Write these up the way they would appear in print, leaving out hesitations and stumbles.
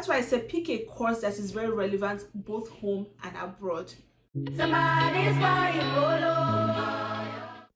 That's why I said pick a course that is very relevant both home and abroad.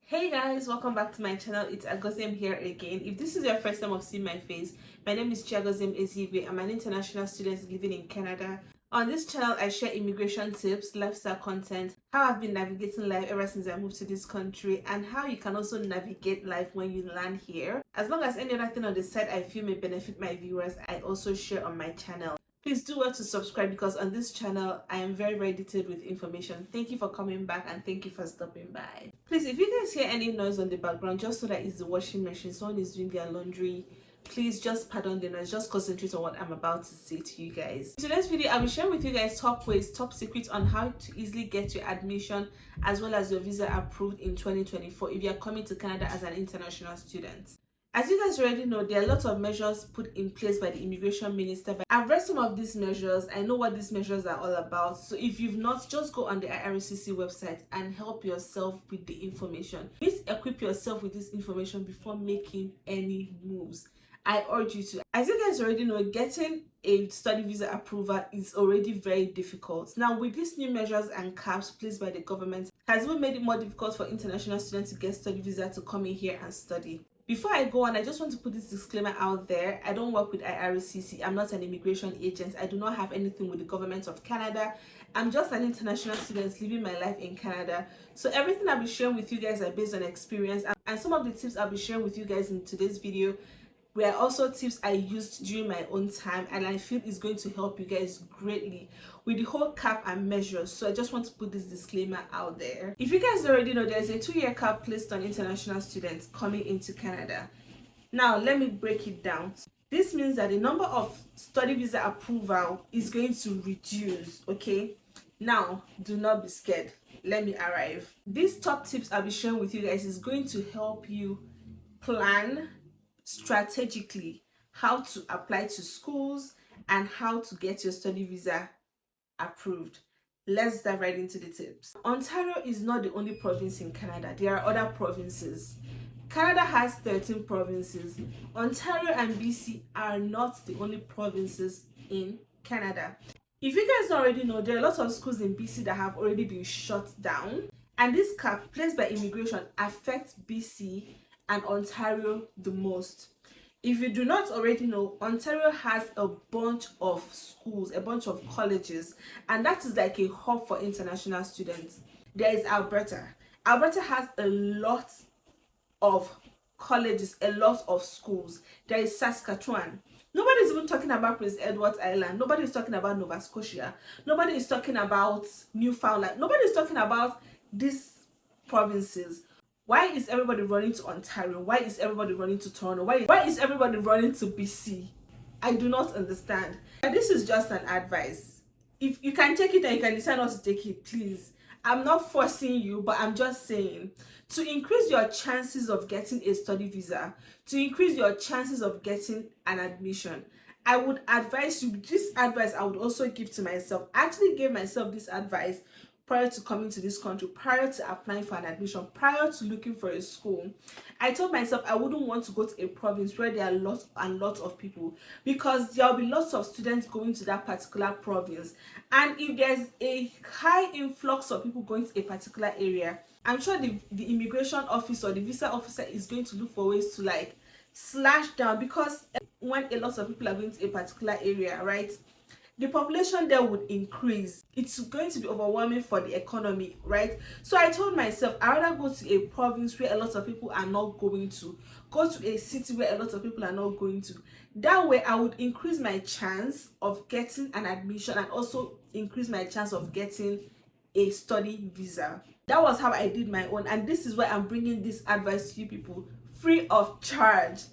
Hey guys, welcome back to my channel. It's Agoziem here again. If this is your first time of seeing my face, my name is Chiagoziem Ezigwe. I'm an international student living in Canada. On this channel, I share immigration tips, lifestyle content, how I've been navigating life ever since I moved to this country, and how you can also navigate life when you land here. As long as any other thing on the side I feel may benefit my viewers, I also share on my channel. Please do well to subscribe because on this channel, I am very detailed with information. Thank you for coming back and thank you for stopping by. Please, if you guys hear any noise on the background, just know that it's the washing machine. Someone is doing their laundry. Please just pardon the noise. Just concentrate on what I'm about to say to you guys. In today's video, I'll be sharing with you guys top ways, top secrets on how to easily get your admission as well as your visa approved in 2024 if you're coming to Canada as an international student. As you guys already know, there are a lot of measures put in place by the immigration minister. But I've read some of these measures. I know what these measures are all about. So if you've not, just go on the IRCC website and help yourself with the information. Please equip yourself with this information before making any moves. I urge you to. As you guys already know, getting a study visa approval is already very difficult. Now, with these new measures and caps placed by the government, has even made it more difficult for international students to get study visa to come in here and study. Before I go on, I just want to put this disclaimer out there. I don't work with IRCC. I'm not an immigration agent. I do not have anything with the government of Canada. I'm just an international student living my life in Canada. So everything I'll be sharing with you guys are based on experience. And some of the tips I'll be sharing with you guys in today's video were also tips I used during my own time, and I feel it's going to help you guys greatly with the whole cap and measures. So I just want to put this disclaimer out there. If you guys already know, there's a 2-year cap placed on international students coming into Canada. Now let me break it down. This means that the number of study visa approval is going to reduce. Okay, now do not be scared. Let me arrive. These top tips I'll be sharing with you guys is going to help you plan strategically how to apply to schools and how to get your study visa approved. Let's dive right into the tips. Ontario is not the only province in Canada. There are other provinces. Canada has 13 provinces. Ontario and BC are not the only provinces in Canada. If you guys already know, there are lots of schools in BC that have already been shut down, and this cap placed by immigration affects BC and Ontario the most. If you do not already know, Ontario has a bunch of schools, a bunch of colleges, and that is like a hub for international students. There is Alberta. Alberta has a lot of colleges, a lot of schools. There is Saskatchewan. Nobody's even talking about Prince Edward Island. Nobody is talking about Nova Scotia. Nobody is talking about Newfoundland. Nobody is talking about these provinces. Why is everybody running to Ontario? Why is everybody running to Toronto? Why is everybody running to BC? I do not understand. And this is just an advice. If you can take it and you can decide not to take it, please. I'm not forcing you, but I'm just saying, to increase your chances of getting a study visa, to increase your chances of getting an admission, I would advise you, this advice I would also give to myself. I actually gave myself this advice prior to coming to this country, prior to applying for an admission, prior to looking for a school. I told myself I wouldn't want to go to a province where there are lots and lots of people, because there will be lots of students going to that particular province. And if there's a high influx of people going to a particular area, I'm sure the immigration office or the visa officer is going to look for ways to like slash down, because when a lot of people are going to a particular area, right, the population there would increase. It's going to be overwhelming for the economy, right? So I told myself I'd rather go to a province where a lot of people are not going to, go to a city where a lot of people are not going to. That way I would increase my chance of getting an admission and also increase my chance of getting a study visa. That was how I did my own, and this is why I'm bringing this advice to you people free of charge.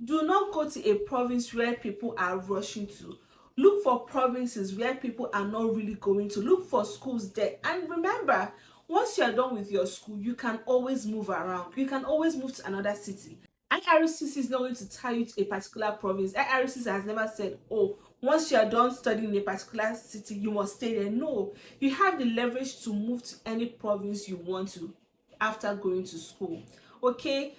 Do not go to a province where people are rushing to. Look for provinces where people are not really going to. Look for schools there. And remember, once you are done with your school, you can always move around. You can always move to another city. IRCC is not going to tie you to a particular province. IRCC has never said, oh, once you are done studying in a particular city, you must stay there. No, you have the leverage to move to any province you want to after going to school. Okay?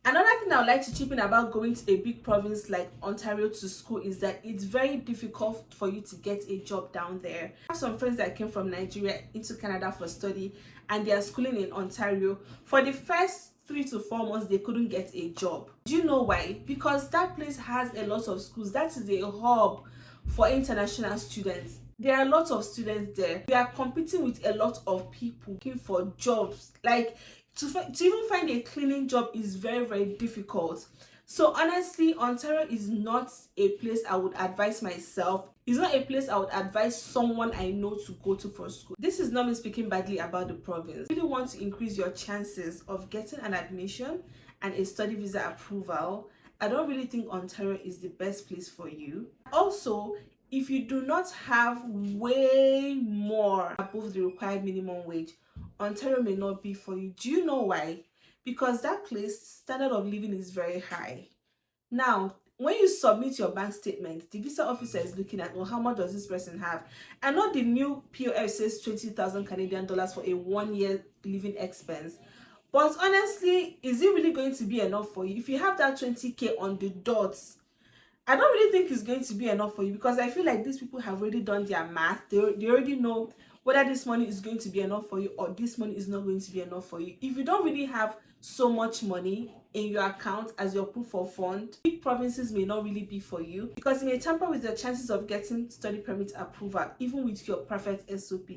Another thing I would like to chip in about going to a big province like Ontario to school is that it's very difficult for you to get a job down there. I have some friends that came from Nigeria into Canada for study, and they are schooling in Ontario. For the first 3 to 4 months, they couldn't get a job. Do you know why? Because that place has a lot of schools. That is a hub for international students. There are a lot of students there. We are competing with a lot of people looking for jobs. Like, to even find a cleaning job is very, very difficult. So honestly, Ontario is not a place I would advise myself. It's not a place I would advise someone I know to go to for school. This is not me speaking badly about the province. If you really want to increase your chances of getting an admission and a study visa approval, I don't really think Ontario is the best place for you. Also, if you do not have way more above the required minimum wage, Ontario may not be for you. Do you know why? Because that place, standard of living is very high. Now, when you submit your bank statement, the visa officer is looking at, well, how much does this person have? I know the new POF says 20,000 Canadian dollars for a 1-year living expense. But honestly, is it really going to be enough for you? If you have that 20K on the dots, I don't really think it's going to be enough for you, because I feel like these people have already done their math. They already know whether this money is going to be enough for you or this money is not going to be enough for you. If you don't really have so much money in your account as your proof of fund, big provinces may not really be for you, because it may tamper with your chances of getting study permit approval, even with your perfect SOP.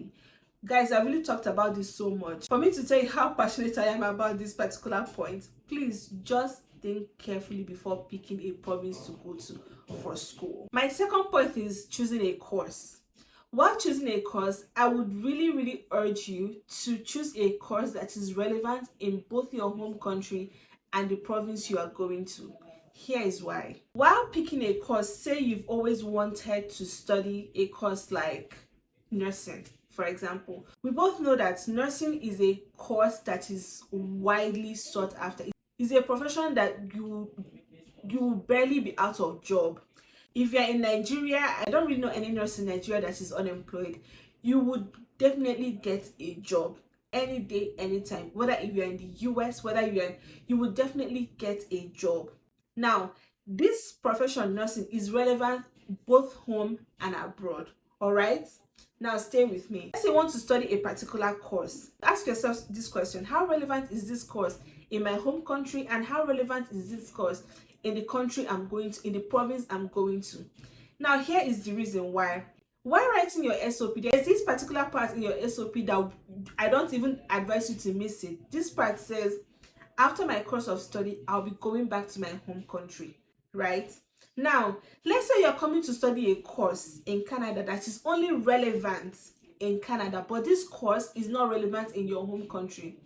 Guys, I really talked about this so much. For me to tell you how passionate I am about this particular point, please just think carefully before picking a province to go to for school. My second point is choosing a course. While choosing a course, I would really urge you to choose a course that is relevant in both your home country and the province you are going to. Here is why. While picking a course, say you've always wanted to study a course like nursing, for example. We both know that nursing is a course that is widely sought after. It's a profession that you will barely be out of job. If you're in Nigeria, I don't really know any nurse in Nigeria that is unemployed. You would definitely get a job any day, anytime. Whether if you're in the US, you would definitely get a job. Now, this profession, nursing, is relevant both home and abroad. All right? Now stay with me. Let's say you want to study a particular course. Ask yourself this question: how relevant is this course in my home country, and how relevant is this course in the country I'm going to, in the province I'm going to? Now here is the reason why. When writing your SOP, there's this particular part in your SOP that I don't even advise you to miss it. This part says, after my course of study, I'll be going back to my home country, right? Now, let's say you're coming to study a course in Canada that is only relevant in Canada, but this course is not relevant in your home country.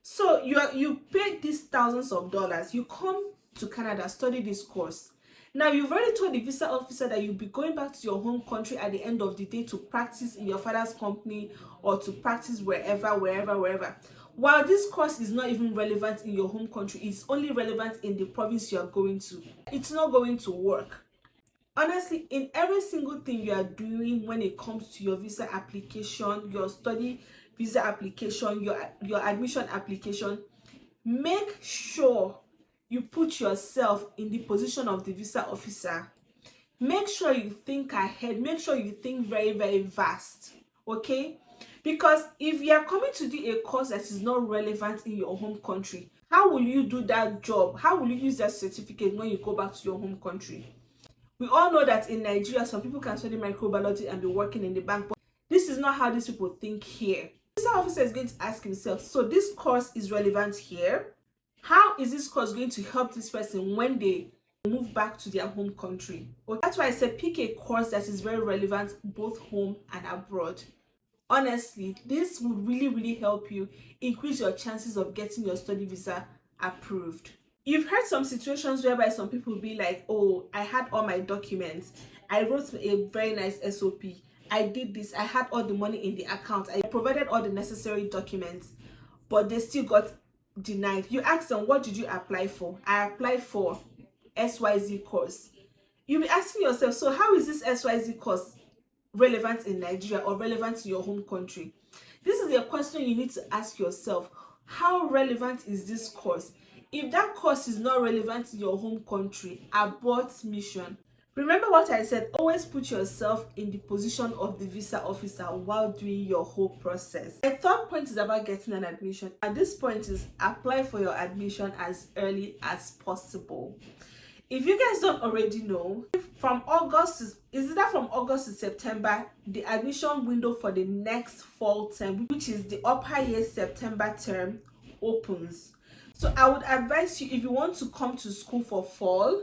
So you pay these thousands of dollars, you come to Canada, study this course. Now, you've already told the visa officer that you'll be going back to your home country at the end of the day to practice in your father's company or to practice wherever. While this course is not even relevant in your home country, it's only relevant in the province you are going to. It's not going to work. Honestly, in every single thing you are doing when it comes to your visa application, your study visa application, your admission application, make sure you put yourself in the position of the visa officer. Make sure you think ahead. Make sure you think very vast. Okay? Because if you are coming to do a course that is not relevant in your home country, how will you do that job? How will you use that certificate when you go back to your home country? We all know that in Nigeria, some people can study microbiology and be working in the bank, but this is not how these people think here. The visa officer is going to ask himself, so this course is relevant here? How is this course going to help this person when they move back to their home country? Okay, that's why I said pick a course that is very relevant both home and abroad. Honestly, this would really help you increase your chances of getting your study visa approved. You've heard some situations whereby some people be like, oh, I had all my documents, I wrote a very nice SOP, I did this, I had all the money in the account, I provided all the necessary documents, but they still got denied. You ask them, what did you apply for? I applied for XYZ course. You'll be asking yourself, so how is this XYZ course relevant in Nigeria or relevant to your home country? This is a question you need to ask yourself. How relevant is this course? If that course is not relevant in your home country, abort mission. Remember what I said, always put yourself in the position of the visa officer while doing your whole process. The third point is about getting an admission. At this point is apply for your admission as early as possible. If you guys don't already know, from August to September, the admission window for the next fall term, which is the upper year September term, opens. So I would advise you, if you want to come to school for fall,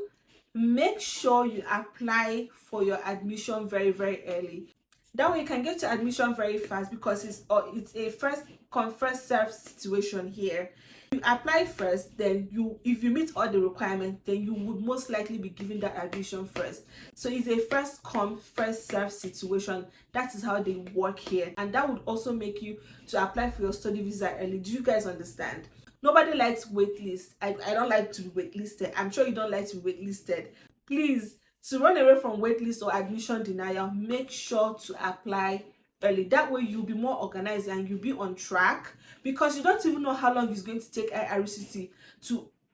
make sure you apply for your admission very, very early. That way you can get your admission very fast, because it's a first come first serve situation here. You apply first, then if you meet all the requirements, then you would most likely be given that admission first. So it's a first come first serve situation. That is how they work here, and that would also make you to apply for your study visa early. Do you guys understand? Nobody likes waitlist. I don't like to be waitlisted. I'm sure you don't like to be waitlisted. Please, to run away from waitlist or admission denial, make sure to apply early. That way you'll be more organized and you'll be on track, because you don't even know how long it's going to take IRCC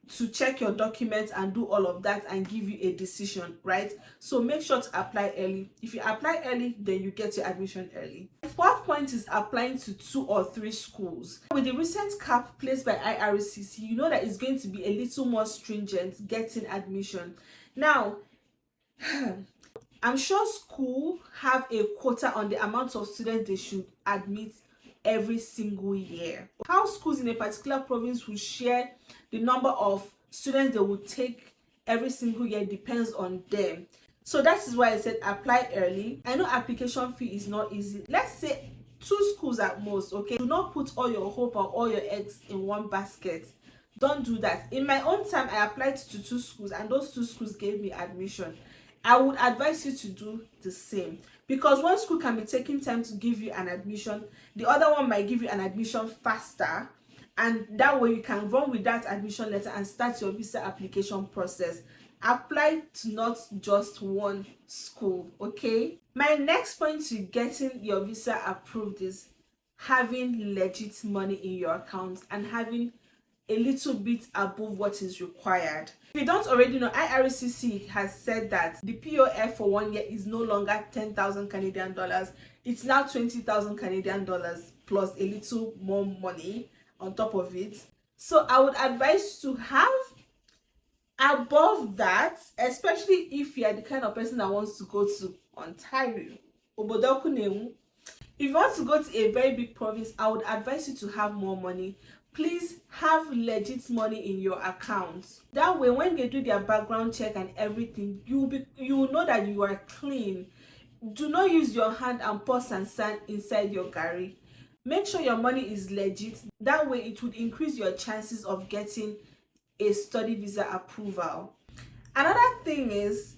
to check your documents and do all of that and give you a decision, right? So make sure to apply early. If you apply early, then you get your admission early. The fourth point is applying to 2 or 3 schools. With the recent cap placed by IRCC, you know that it's going to be a little more stringent getting admission. Now, I'm sure school have a quota on the amount of students they should admit every single year. How schools in a particular province will share the number of students they will take every single year depends on them. So that is why I said apply early. I know application fee is not easy. Let's say 2 schools at most, okay? Do not put all your hope or all your eggs in one basket. Don't do that. In my own time, I applied to 2 schools and those 2 schools gave me admission. I would advise you to do the same, because one school can be taking time to give you an admission, the other one might give you an admission faster, and that way you can run with that admission letter and start your visa application process. Apply to not just one school, okay? My next point to getting your visa approved is having legit money in your account and having a little bit above what is required. If you don't already know, IRCC has said that the POF for 1 year is no longer 10,000 Canadian dollars. It's now 20,000 Canadian dollars plus a little more money on top of it. So I would advise to have above that, especially if you are the kind of person that wants to go to Ontario. If you want to go to a very big province, I would advise you to have more money. Please have legit money in your account. That way, when they do their background check and everything, you will know that you are clean. Do not use your hand and pour and sand inside your garri. Make sure your money is legit. That way, it would increase your chances of getting a study visa approval. Another thing is,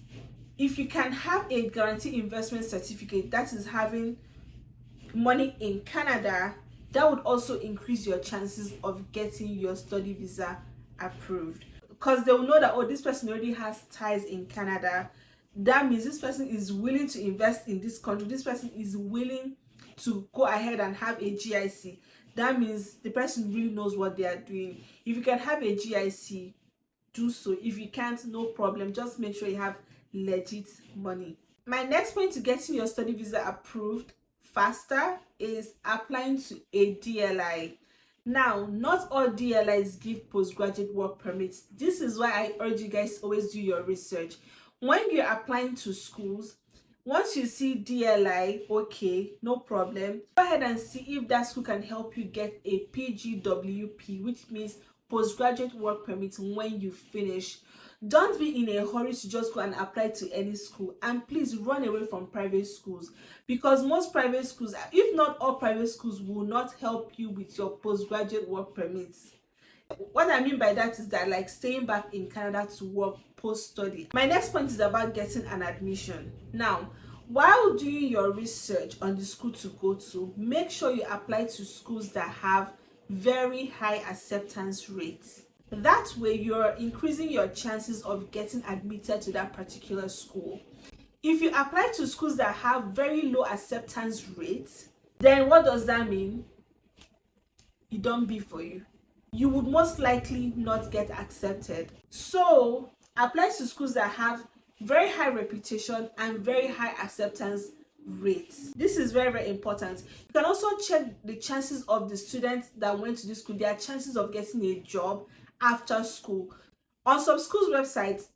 if you can have a guaranteed investment certificate, that is having money in Canada, that would also increase your chances of getting your study visa approved, because they will know that, oh, this person already has ties in Canada. That means this person is willing to invest in this country. This person is willing to go ahead and have a GIC. That means the person really knows what they are doing. If you can have a GIC, do so. If you can't, no problem. Just make sure you have legit money. My next point to getting your study visa approved faster is applying to a DLI. Now, not all DLIs give postgraduate work permits. This is why I urge you guys to always do your research. When you're applying to schools, once you see DLI, okay, no problem, go ahead and see if that school can help you get a PGWP, which means postgraduate work permit when you finish. Don't be in a hurry to just go and apply to any school, and please run away from private schools, because most private schools, if not all private schools, will not help you with your postgraduate work permits. What I mean by that is that, like, staying back in Canada to work post-study. My next point is about getting an admission. Now, while doing your research on the school to go to, make sure you apply to schools that have very high acceptance rates. That way, you're increasing your chances of getting admitted to that particular school. If you apply to schools that have very low acceptance rates, then what does that mean? It don't be for you. you would most likely not get accepted. So apply to schools that have very high reputation and very high acceptance rates. This is very, very important. You can also check the chances of the students that went to this school, their chances of getting a job after school. On some schools' websites,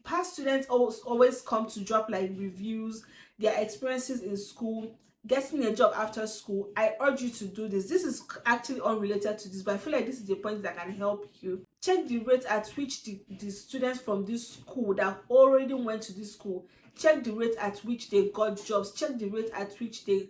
past students always come to drop like reviews, their experiences in school, getting a job after school. I urge you to do this. This is actually unrelated to this, but I feel like this is the point that can help you. Check the rate at which the students from this school that already went to this school, check the rate at which they got jobs, check the rate at which they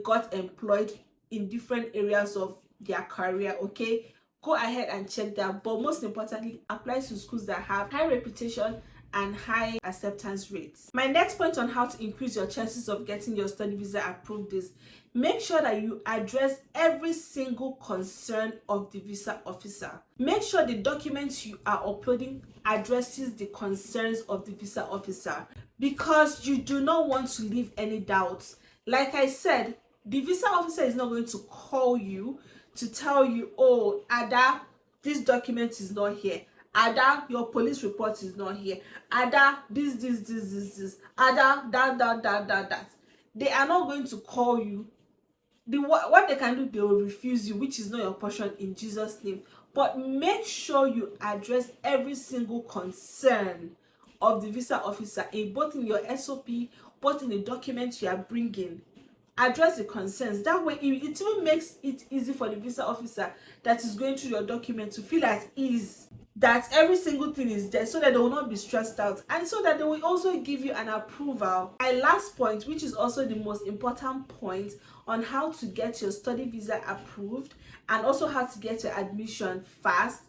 got employed in different areas of their career. Okay, go ahead and check that, but most importantly, apply to schools that have high reputation and high acceptance rates. My next point on how to increase your chances of getting your study visa approved is make sure that you address every single concern of the visa officer. Make sure the documents you are uploading addresses the concerns of the visa officer, because you do not want to leave any doubts. Like I said, the visa officer is not going to call you to tell you, oh, Ada, this document is not here. Ada, your police report is not here. Ada, this. Ada, that. They are not going to call you. What they can do, they will refuse you, which is not your portion in Jesus' name. But make sure you address every single concern of the visa officer, both in your SOP, both in the documents you are bringing. Address the concerns. That way, it even makes it easy for the visa officer that is going through your document to feel at ease that every single thing is there, so that they will not be stressed out, and so that they will also give you an approval. My last point, which is also the most important point on how to get your study visa approved and also how to get your admission fast,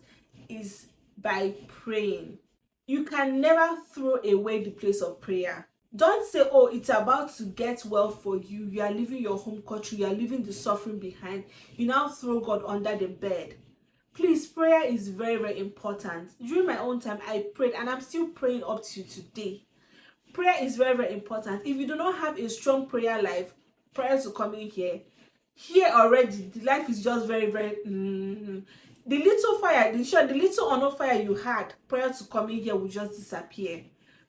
is by praying. You can never throw away the place of prayer. Don't say, oh, it's about to get well for you, you are leaving your home country, you are leaving the suffering behind, you now throw God under the bed. Please, prayer is very, very important. During my own time, I prayed, and I'm still praying up to today. Prayer is very, very important. If you do not have a strong prayer life, prior to coming here already, the life is just very, very the little fire, the little or no fire you had prior to coming here will just disappear.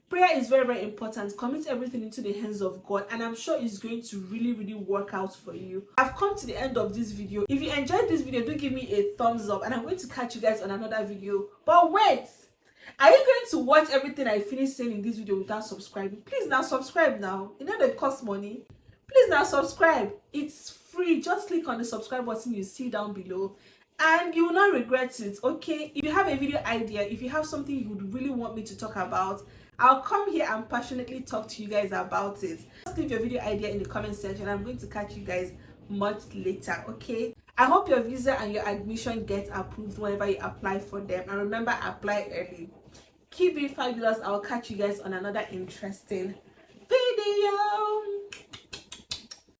Prayer is very, very important. Commit everything into the hands of God, and I'm sure it's going to really, really work out for you. I've come to the end of this video. If you enjoyed this video, do give me a thumbs up, and I'm going to catch you guys on another video. But wait, are you going to watch everything I finish saying in this video without subscribing? Please now subscribe now. You know they cost money. Please now subscribe. It's free. Just click on the subscribe button you see down below, and you will not regret it. Okay, if you have a video idea, if you have something you would really want me to talk about, I'll come here and passionately talk to you guys about it. Just leave your video idea in the comment section. I'm going to catch you guys much later. Okay, I hope your visa and your admission get approved whenever you apply for them, and remember, apply early. Keep being fabulous. I'll catch you guys on another interesting video.